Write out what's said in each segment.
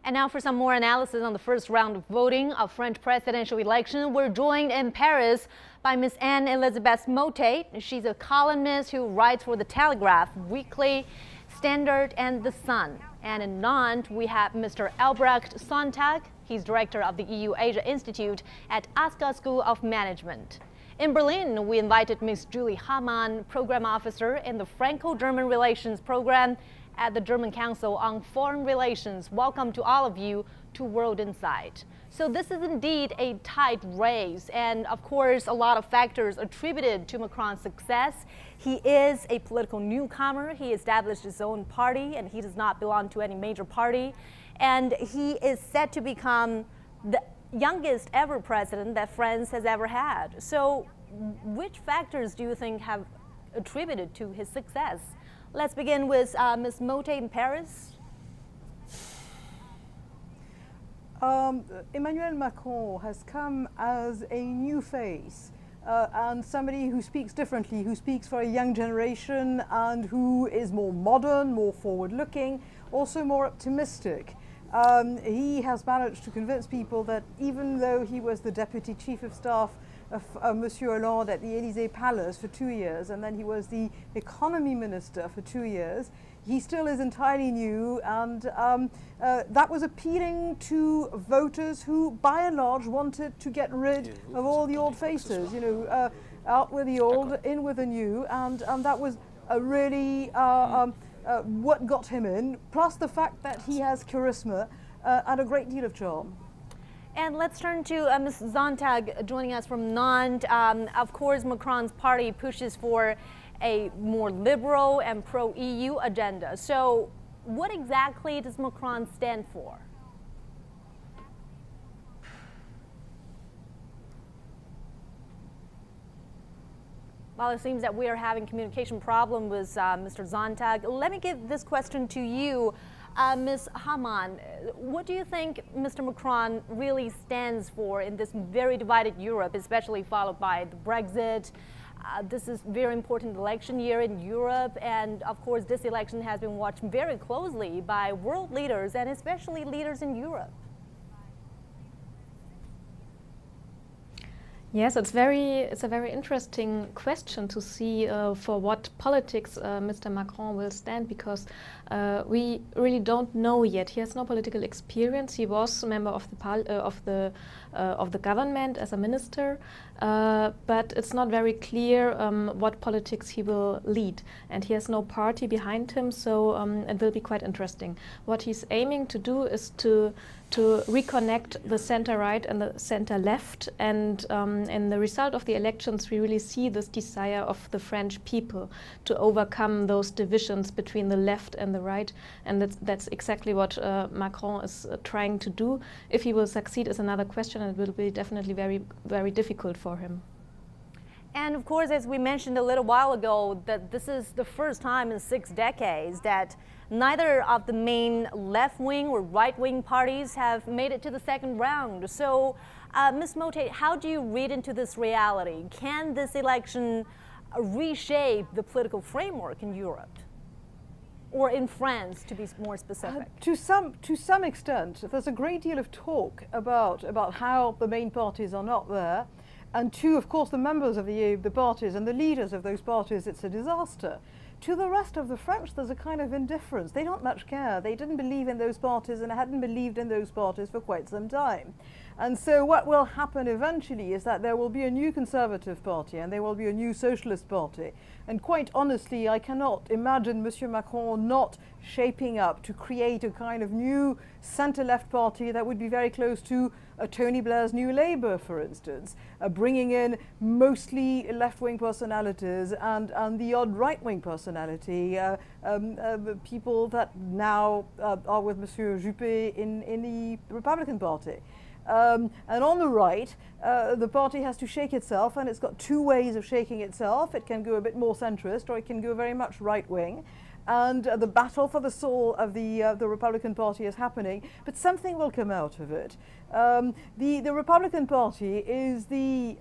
And now for some more analysis on the first round of voting of French presidential election. We're joined in Paris by Miss Anne Elisabeth Moutet. She's a columnist who writes for the Telegraph, Weekly, Standard and The Sun. And in Nantes, we have Mr. Albrecht Sonntag. He's director of the EU Asia Institute at ESSCA School of Management. In Berlin, we invited Miss Julie Hamann, program officer in the Franco-German Relations program at the German Council on Foreign Relations. Welcome to all of you to World Insight. So this is indeed a tight race, and of course a lot of factors attributed to Macron's success. He is a political newcomer. He established his own party and he does not belong to any major party, and he is set to become the youngest ever president that France has ever had. So which factors do you think have attributed to his success? Let's begin with Ms. Moutet in Paris. Emmanuel Macron has come as a new face and somebody who speaks differently, who speaks for a young generation and who is more modern, more forward-looking, also more optimistic. He has managed to convince people that even though he was the deputy chief of staff of Monsieur Hollande at the Elysee Palace for 2 years, and then he was the economy minister for 2 years, he still is entirely new, and that was appealing to voters who by and large wanted to get rid of all the old faces, you know, out with the old, in with the new, and that was really what got him in, plus the fact that he has charisma and a great deal of charm. And let's turn to Ms. Sonntag joining us from Nantes. Of course, Macron's party pushes for a more liberal and pro-EU agenda. So what exactly does Macron stand for? Well, it seems that we are having communication problem with Mr. Sonntag. Let me give this question to you. Ms. Hamon, what do you think Mr. Macron really stands for in this very divided Europe, especially followed by the Brexit? This is a very important election year in Europe, and of course this election has been watched very closely by world leaders and especially leaders in Europe. Yes, it's a very interesting question to see for what politics Mr. Macron will stand, because we really don't know yet. He has no political experience. He was a member of the government as a minister, but it's not very clear what politics he will lead, and he has no party behind him. So it will be quite interesting. What he's aiming to do is to reconnect the center-right and the center-left, and in the result of the elections we really see this desire of the French people to overcome those divisions between the left and the right, and that's exactly what Macron is trying to do. If he will succeed is another question, and it will be definitely very, very difficult for him. And of course, as we mentioned a little while ago, that this is the first time in 6 decades that neither of the main left-wing or right-wing parties have made it to the second round. So, Ms. Moutet, how do you read into this reality? Can this election reshape the political framework in Europe? Or in France, to be more specific? To some extent. There's a great deal of talk about how the main parties are not there. And to, of course, the members of the parties and the leaders of those parties, it's a disaster. To the rest of the French, there's a kind of indifference. They don't much care. They didn't believe in those parties and hadn't believed in those parties for quite some time. And so what will happen eventually is that there will be a new Conservative Party and there will be a new Socialist Party. And quite honestly, I cannot imagine Monsieur Macron not shaping up to create a kind of new centre-left party that would be very close to Tony Blair's New Labour, for instance, bringing in mostly left-wing personalities and the odd right-wing personality, people that now are with Monsieur Juppé in the Republican Party. And on the right, the party has to shake itself, and it's got 2 ways of shaking itself. It can go a bit more centrist, or it can go very much right-wing. And the battle for the soul of the Republican Party is happening, but something will come out of it. The Republican Party is the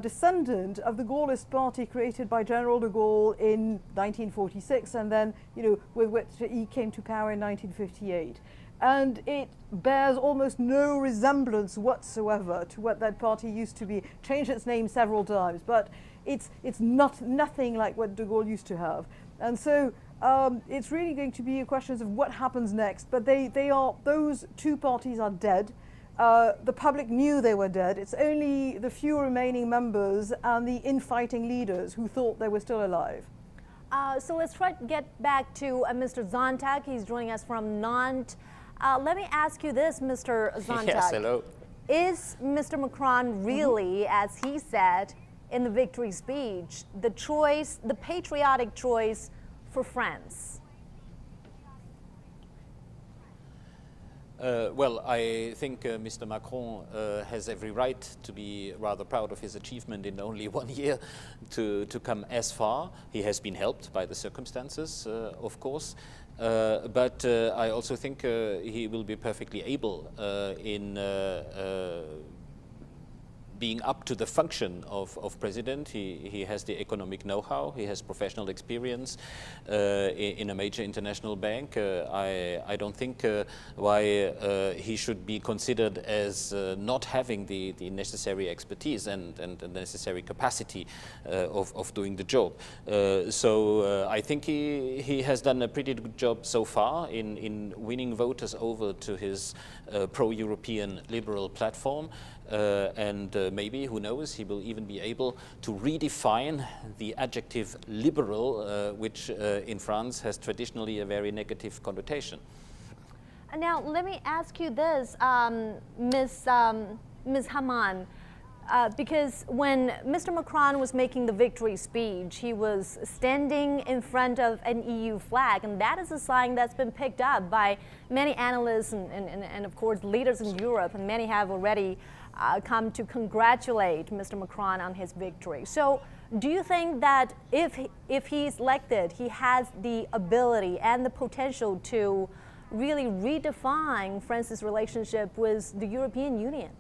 descendant of the Gaullist Party created by General de Gaulle in 1946, and then, you know, with which he came to power in 1958. and it bears almost no resemblance whatsoever to what that party used to be. Changed its name several times, but it's nothing like what de Gaulle used to have. And so it's really going to be a question of what happens next. But those two parties are dead. The public knew they were dead. It's only the few remaining members and the infighting leaders who thought they were still alive. So let's try to get back to Mr. Sonntag. He's joining us from Nantes. Let me ask you this, Mr. Sonntag. Yes, hello. Is Mr. Macron really, as he said in the victory speech, the choice, the patriotic choice for France? Well, I think Mr. Macron has every right to be rather proud of his achievement in only 1 year to come as far. He has been helped by the circumstances, of course. But I also think he will be perfectly able in being up to the function of president. He has the economic know-how, he has professional experience in a major international bank. I don't think why he should be considered as not having the necessary expertise and the necessary capacity of doing the job. So I think he has done a pretty good job so far in winning voters over to his pro-European liberal platform. And maybe, who knows, he will even be able to redefine the adjective liberal, which in France has traditionally a very negative connotation. Now, let me ask you this, Ms. Hamann, because when Mr. Macron was making the victory speech, he was standing in front of an EU flag, and that is a sign that's been picked up by many analysts and of course, leaders in Europe, and many have already come to congratulate Mr. Macron on his victory. So do you think that if he's elected, he has the ability and the potential to really redefine France's relationship with the European Union?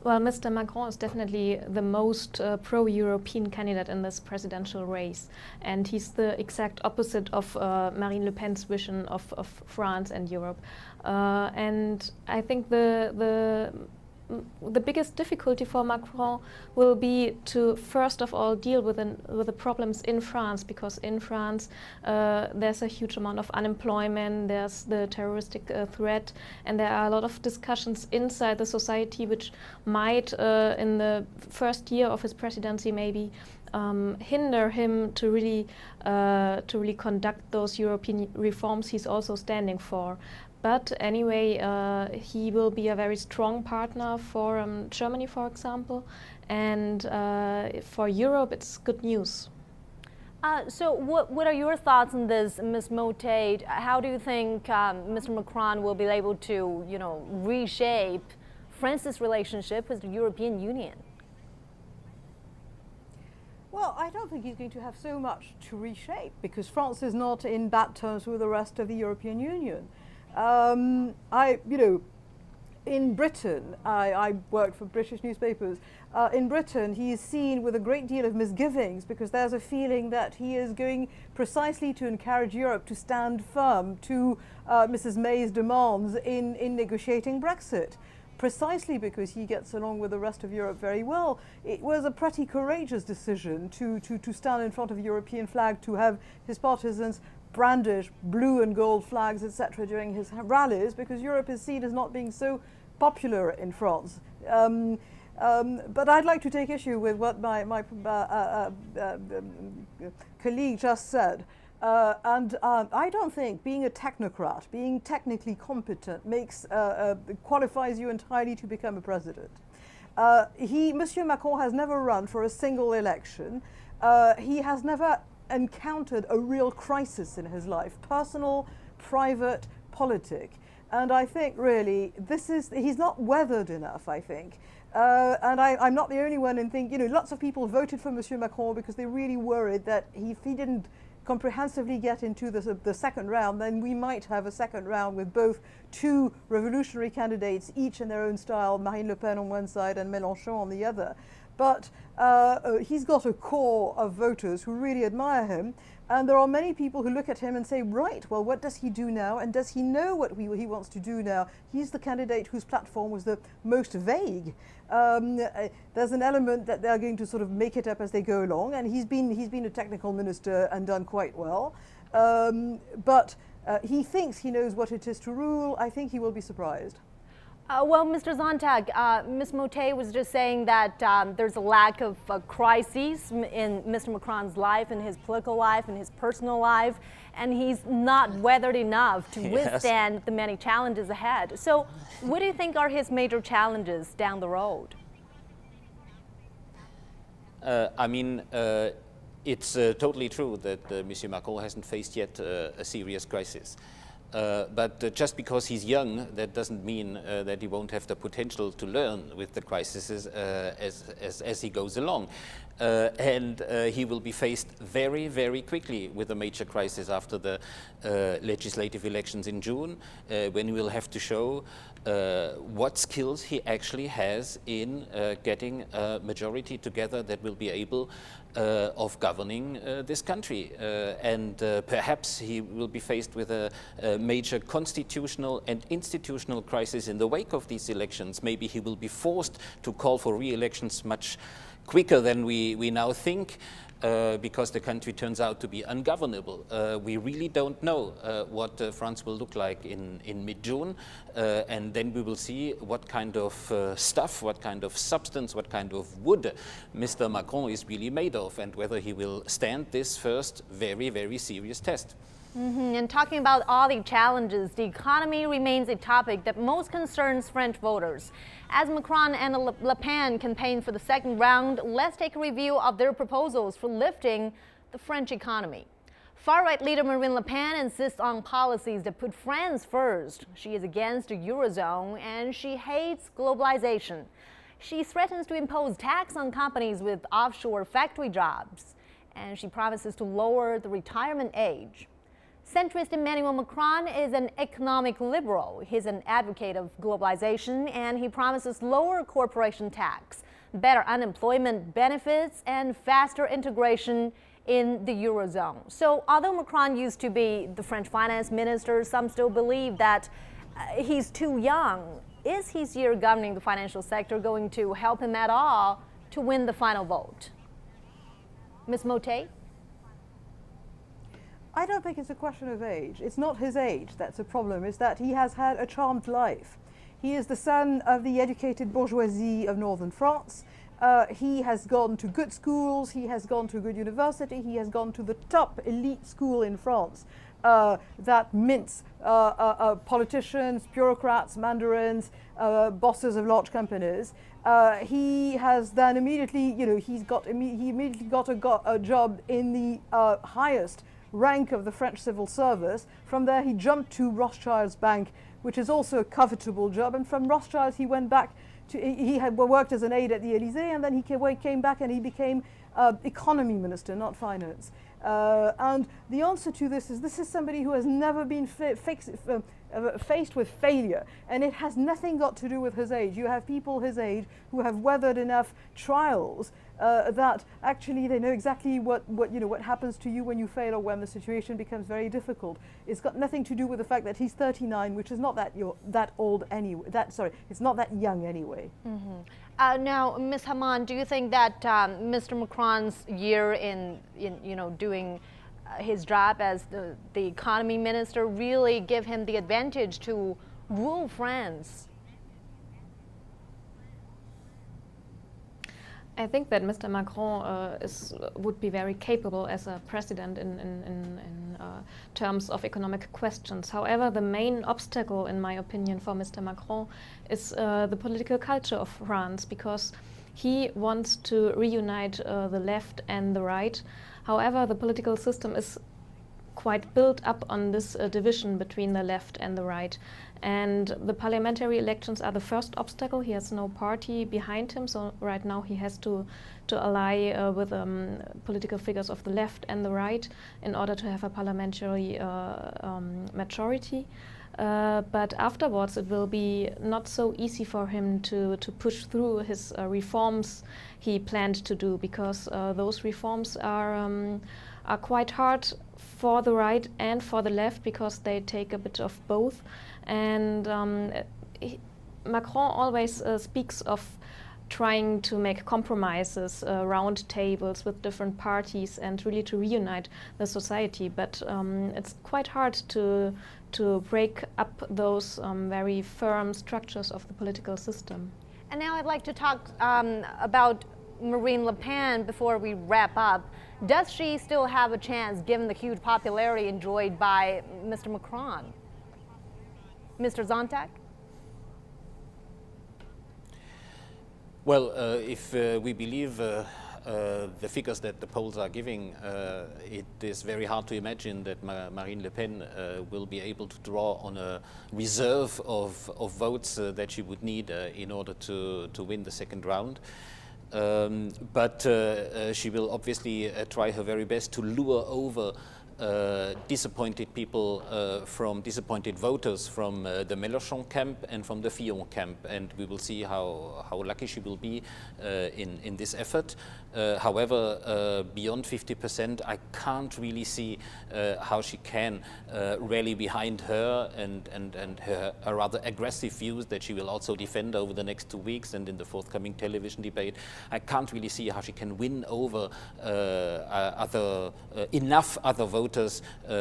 Well, Mr. Macron is definitely the most pro-European candidate in this presidential race, and he's the exact opposite of Marine Le Pen's vision of France and Europe. And I think the biggest difficulty for Macron will be to first of all deal with the problems in France, because in France there's a huge amount of unemployment, there's the terroristic threat, and there are a lot of discussions inside the society which might in the first year of his presidency maybe hinder him to really conduct those European reforms he's also standing for. But anyway, he will be a very strong partner for Germany, for example, and for Europe, it's good news. So what are your thoughts on this, Ms. Moutet? How do you think Mr. Macron will be able to, reshape France's relationship with the European Union? Well, I don't think he's going to have so much to reshape, because France is not in bad terms with the rest of the European Union. In Britain, I worked for British newspapers. In Britain, he is seen with a great deal of misgivings, because there's a feeling that he is going precisely to encourage Europe to stand firm to Mrs. May's demands in negotiating Brexit. Precisely because he gets along with the rest of Europe very well. It was a pretty courageous decision to stand in front of the European flag, to have his partisans brandish blue and gold flags, etc., during his rallies, because Europe is seen as not being so popular in France. But I'd like to take issue with what my colleague just said. I don't think being a technocrat, being technically competent, qualifies you entirely to become a president. Monsieur Macron has never run for a single election. He has never encountered a real crisis in his life, personal, private, politic. And I think really he's not weathered enough, I think. And I'm not the only one in thinking, lots of people voted for Monsieur Macron because they really worried that if he didn't comprehensively get into the second round, then we might have a second round with both two revolutionary candidates, each in their own style, Marine Le Pen on one side and Mélenchon on the other. But he's got a core of voters who really admire him. And there are many people who look at him and say, right, well, what does he do now? And does he know what he wants to do now? He's the candidate whose platform was the most vague. There's an element that they're going to sort of make it up as they go along. And he's been a technical minister and done quite well. But he thinks he knows what it is to rule. I think he will be surprised. Well, Mr. Sonntag, Ms. Moutet was just saying that there's a lack of crises in Mr. Macron's life, in his political life, in his personal life, and he's not weathered enough to withstand the many challenges ahead. So what do you think are his major challenges down the road? It's totally true that Monsieur Macron hasn't faced yet a serious crisis. But just because he's young, that doesn't mean that he won't have the potential to learn with the crises as he goes along. And he will be faced very, very quickly with a major crisis after the legislative elections in June, when he will have to show what skills he actually has in getting a majority together that will be able of governing this country. And perhaps he will be faced with a major constitutional and institutional crisis in the wake of these elections. Maybe he will be forced to call for re-elections much quicker than we now think, because the country turns out to be ungovernable. We really don't know what France will look like in mid-June, and then we will see what kind of stuff, what kind of substance, what kind of wood Mr. Macron is really made of, and whether he will stand this first very, very serious test. And talking about all the challenges, the economy remains a topic that most concerns French voters. As Macron and Le Pen campaign for the second round, let's take a review of their proposals for lifting the French economy. Far-right leader Marine Le Pen insists on policies that put France first. She is against the Eurozone and she hates globalization. She threatens to impose tax on companies with offshore factory jobs. And she promises to lower the retirement age. Centrist Emmanuel Macron is an economic liberal. He's an advocate of globalization and he promises lower corporation tax, better unemployment benefits, and faster integration in the Eurozone. So although Macron used to be the French finance minister, some still believe that he's too young. Is his year governing the financial sector going to help him at all to win the final vote? Ms. Moutet? I don't think it's a question of age. It's not his age that's a problem. It's that he has had a charmed life. He is the son of the educated bourgeoisie of northern France. He has gone to good schools. He has gone to a good university. He has gone to the top elite school in France that mints politicians, bureaucrats, mandarins, bosses of large companies. He has then immediately, he immediately got a job in the highest rank of the French civil service. From there he jumped to Rothschild's bank, which is also a covetable job, and from Rothschild's he went back to, he had worked as an aide at the Elysee, and then he came back and he became economy minister, not finance. And the answer to this is somebody who has never been faced with failure, and it has nothing got to do with his age. You have people his age who have weathered enough trials that actually they know exactly what happens to you when you fail or when the situation becomes very difficult. It's got nothing to do with the fact that he's 39, which is not that old anyway. It's not that young anyway. Now, Ms. Hamon, do you think that Mr. Macron's year in doing his job as the economy minister really give him the advantage to rule France? I think that Mr. Macron would be very capable as a president in terms of economic questions. However, the main obstacle, in my opinion, for Mr. Macron is the political culture of France, because he wants to reunite the left and the right. However, the political system is quite built up on this division between the left and the right. And the parliamentary elections are the first obstacle. He has no party behind him, so right now he has to ally with political figures of the left and the right in order to have a parliamentary majority. But afterwards it will be not so easy for him to push through his reforms he planned to do, because those reforms are are quite hard for the right and for the left, because they take a bit of both. And Macron always speaks of trying to make compromises, round tables with different parties, and really to reunite the society. But it's quite hard to break up those very firm structures of the political system. And now I'd like to talk about Marine Le Pen before we wrap up. Does she still have a chance, given the huge popularity enjoyed by Mr. Macron? Mr. Sonntag? Well, if we believe the figures that the polls are giving, it is very hard to imagine that Marine Le Pen will be able to draw on a reserve of votes that she would need in order to win the second round. But she will obviously try her very best to lure over disappointed people, from disappointed voters from the Mélenchon camp and from the Fillon camp, and we will see how lucky she will be in this effort. However, beyond 50%, I can't really see how she can rally behind her and her rather aggressive views that she will also defend over the next 2 weeks and in the forthcoming television debate. I can't really see how she can win over enough other voters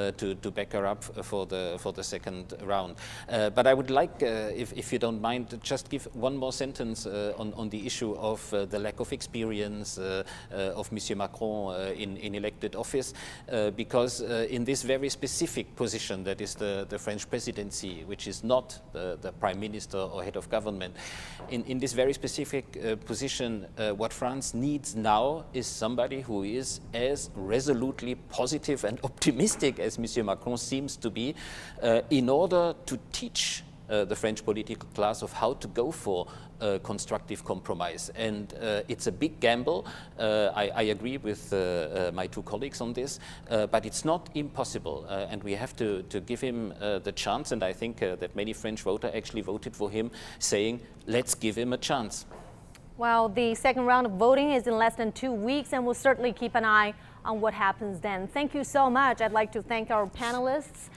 to back her up for the second round. But I would like, if you don't mind, just give one more sentence on the issue of the lack of experience of Monsieur Macron in elected office, because in this very specific position that is the French presidency, which is not the prime minister or head of government, in this very specific position, what France needs now is somebody who is as resolutely positive and optimistic as Monsieur Macron seems to be, in order to teach the French political class of how to go for constructive compromise. And it's a big gamble. I agree with my two colleagues on this, but it's not impossible, and we have to give him the chance, and I think that many French voters actually voted for him, saying, let's give him a chance. Well, the second round of voting is in less than 2 weeks, and we'll certainly keep an eye on what happens then. Thank you so much. I'd like to thank our panelists,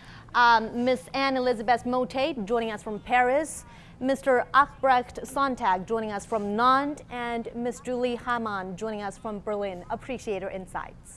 Ms. Anne Elisabeth Moutet joining us from Paris, Mr. Albrecht Sonntag joining us from Nantes, and Ms. Julie Hamann joining us from Berlin. Appreciate your insights.